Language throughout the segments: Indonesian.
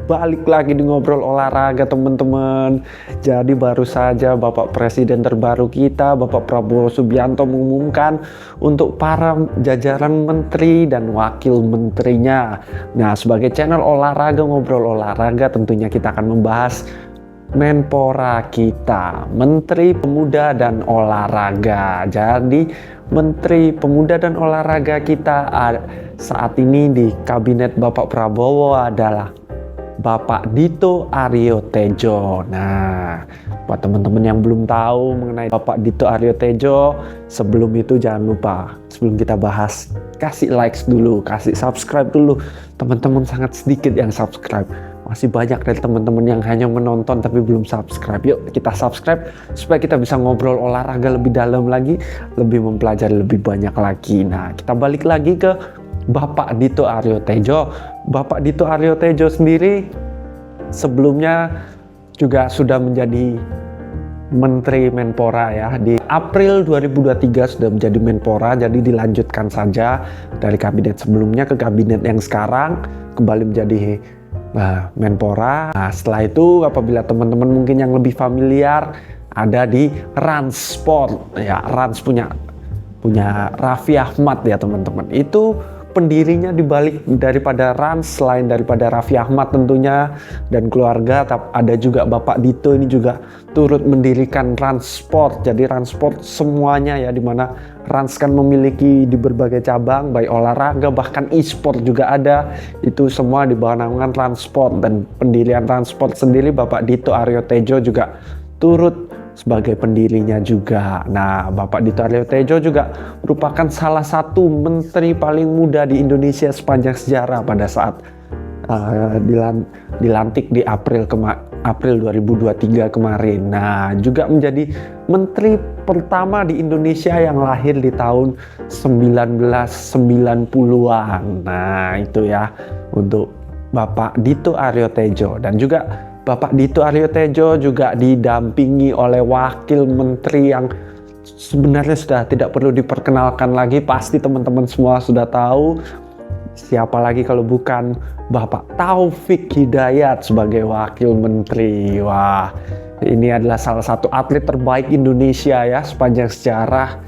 balik lagi di ngobrol olahraga teman-teman. Jadi baru saja Bapak Presiden terbaru kita, Bapak Prabowo Subianto mengumumkan untuk para jajaran menteri dan wakil menterinya. Nah, sebagai channel olahraga ngobrol olahraga, tentunya kita akan membahas Menpora kita, Menteri Pemuda dan Olahraga. Jadi Menteri Pemuda dan Olahraga kita saat ini di kabinet Bapak Prabowo adalah Bapak Dito Aryo Tejo. Nah, buat teman-teman yang belum tahu mengenai Bapak Dito Aryo Tejo, sebelum itu jangan lupa, sebelum kita bahas, kasih likes dulu, kasih subscribe dulu. Teman-teman sangat sedikit yang subscribe. Masih banyak dari teman-teman yang hanya menonton tapi belum subscribe. Yuk kita subscribe supaya kita bisa ngobrol olahraga lebih dalam lagi, lebih mempelajari lebih banyak lagi. Nah, kita balik lagi ke Bapak Dito Aryo Tejo. Bapak Dito Aryo Tejo sendiri sebelumnya juga sudah menjadi Menteri Menpora ya. Di April 2023 sudah menjadi Menpora, jadi dilanjutkan saja dari kabinet sebelumnya ke kabinet yang sekarang, kembali menjadi Menpora. Nah, setelah itu apabila teman-teman mungkin yang lebih familiar ada di Rans Sport ya, Rans punya Raffi Ahmad ya teman-teman. Itu pendirinya dibalik daripada Rans, selain daripada Raffi Ahmad tentunya dan keluarga, ada juga Bapak Dito ini juga turut mendirikan Rans Sport. Jadi Rans Sport semuanya ya, dimana Rans kan memiliki di berbagai cabang, baik olahraga bahkan e-sport juga ada. Itu semua di bawah naungan Rans Sport, dan pendirian Rans Sport sendiri Bapak Dito Aryo Tejo juga turut sebagai pendirinya juga. Nah, Bapak Dito Aryo Tejo juga merupakan salah satu menteri paling muda di Indonesia sepanjang sejarah pada saat dilantik di April 2023 kemarin. Nah, juga menjadi menteri pertama di Indonesia yang lahir di tahun 1990-an. Nah, itu ya untuk Bapak Dito Aryo Tejo. Dan juga Bapak Dito Aryo Tejo juga didampingi oleh wakil menteri yang sebenarnya sudah tidak perlu diperkenalkan lagi, pasti teman-teman semua sudah tahu siapa lagi kalau bukan Bapak Taufik Hidayat sebagai wakil menteri. Wah, ini adalah salah satu atlet terbaik Indonesia ya sepanjang sejarah.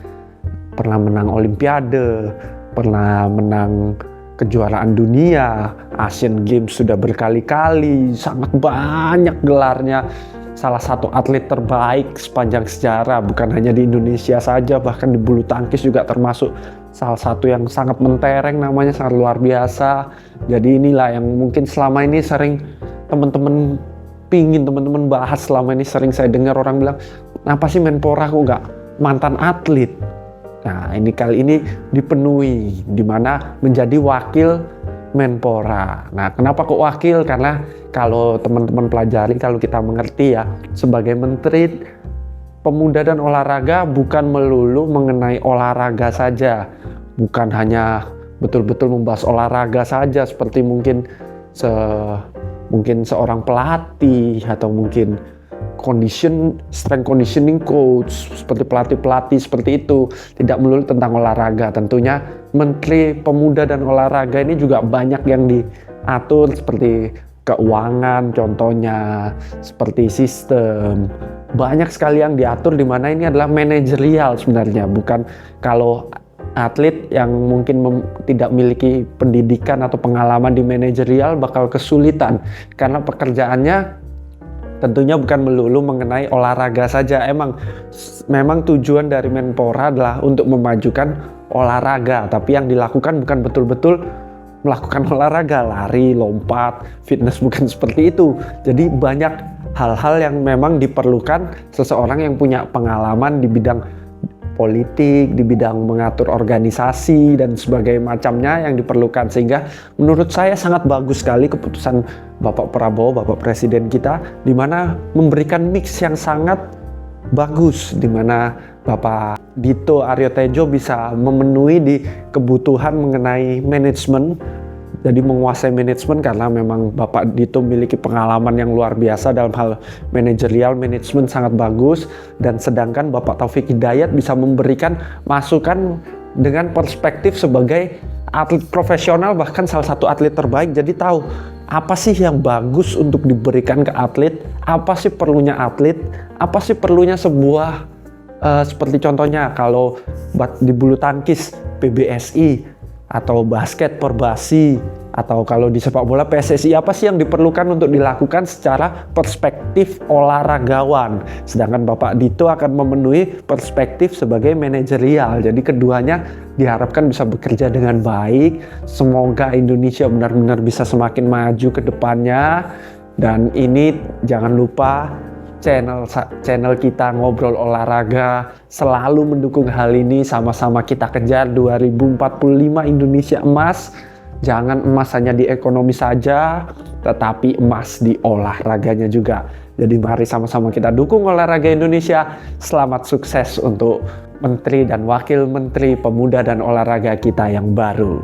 Pernah menang Olimpiade, pernah menang kejuaraan dunia, Asian Games sudah berkali-kali, sangat banyak gelarnya. Salah satu atlet terbaik sepanjang sejarah, bukan hanya di Indonesia saja, bahkan di bulu tangkis juga termasuk salah satu yang sangat mentereng, namanya sangat luar biasa. Jadi inilah yang mungkin selama ini sering teman-teman bahas, selama ini sering saya dengar orang bilang, kenapa sih Menpora kok nggak mantan atlet? Nah, ini kali ini dipenuhi, di mana menjadi wakil Menpora. Nah, kenapa kok wakil? Karena kalau teman-teman pelajari, kalau kita mengerti ya, sebagai Menteri Pemuda dan Olahraga bukan melulu mengenai olahraga saja, bukan hanya betul-betul membahas olahraga saja seperti mungkin seorang pelatih atau mungkin strength conditioning coach, seperti pelatih seperti itu, tidak melulu tentang olahraga. Tentunya Menteri Pemuda dan Olahraga ini juga banyak yang diatur, seperti keuangan contohnya, seperti sistem, banyak sekali yang diatur, di mana ini adalah manajerial sebenarnya. Bukan kalau atlet yang mungkin tidak memiliki pendidikan atau pengalaman di manajerial bakal kesulitan, karena pekerjaannya tentunya bukan melulu mengenai olahraga saja. Memang tujuan dari Menpora adalah untuk memajukan olahraga, tapi yang dilakukan bukan betul-betul melakukan olahraga, lari, lompat, fitness, bukan seperti itu. Jadi banyak hal-hal yang memang diperlukan seseorang yang punya pengalaman di bidang politik, di bidang mengatur organisasi dan sebagainya macamnya yang diperlukan. Sehingga menurut saya sangat bagus sekali keputusan Bapak Prabowo, Bapak Presiden kita, di mana memberikan mix yang sangat bagus, di mana Bapak Dito Aryo Tejo bisa memenuhi di kebutuhan mengenai manajemen. Jadi menguasai manajemen karena memang Bapak Dito memiliki pengalaman yang luar biasa dalam hal manajerial, manajemen sangat bagus. Dan sedangkan Bapak Taufik Hidayat bisa memberikan masukan dengan perspektif sebagai atlet profesional, bahkan salah satu atlet terbaik. Jadi tahu apa sih yang bagus untuk diberikan ke atlet, apa sih perlunya atlet, apa sih perlunya sebuah seperti contohnya kalau di bulu tangkis PBSI atau basket Perbasi, atau kalau di sepak bola PSSI, apa sih yang diperlukan untuk dilakukan secara perspektif olahragawan. Sedangkan Bapak Dito akan memenuhi perspektif sebagai manajerial. Jadi keduanya diharapkan bisa bekerja dengan baik. Semoga Indonesia benar-benar bisa semakin maju ke depannya. Dan ini jangan lupa channel kita Ngobrol Olahraga selalu mendukung hal ini. Sama-sama kita kejar 2045 Indonesia emas. Jangan emas hanya di ekonomi saja, tetapi emas di olahraganya juga. Jadi mari sama-sama kita dukung olahraga Indonesia. Selamat sukses untuk Menteri dan Wakil Menteri Pemuda dan Olahraga kita yang baru.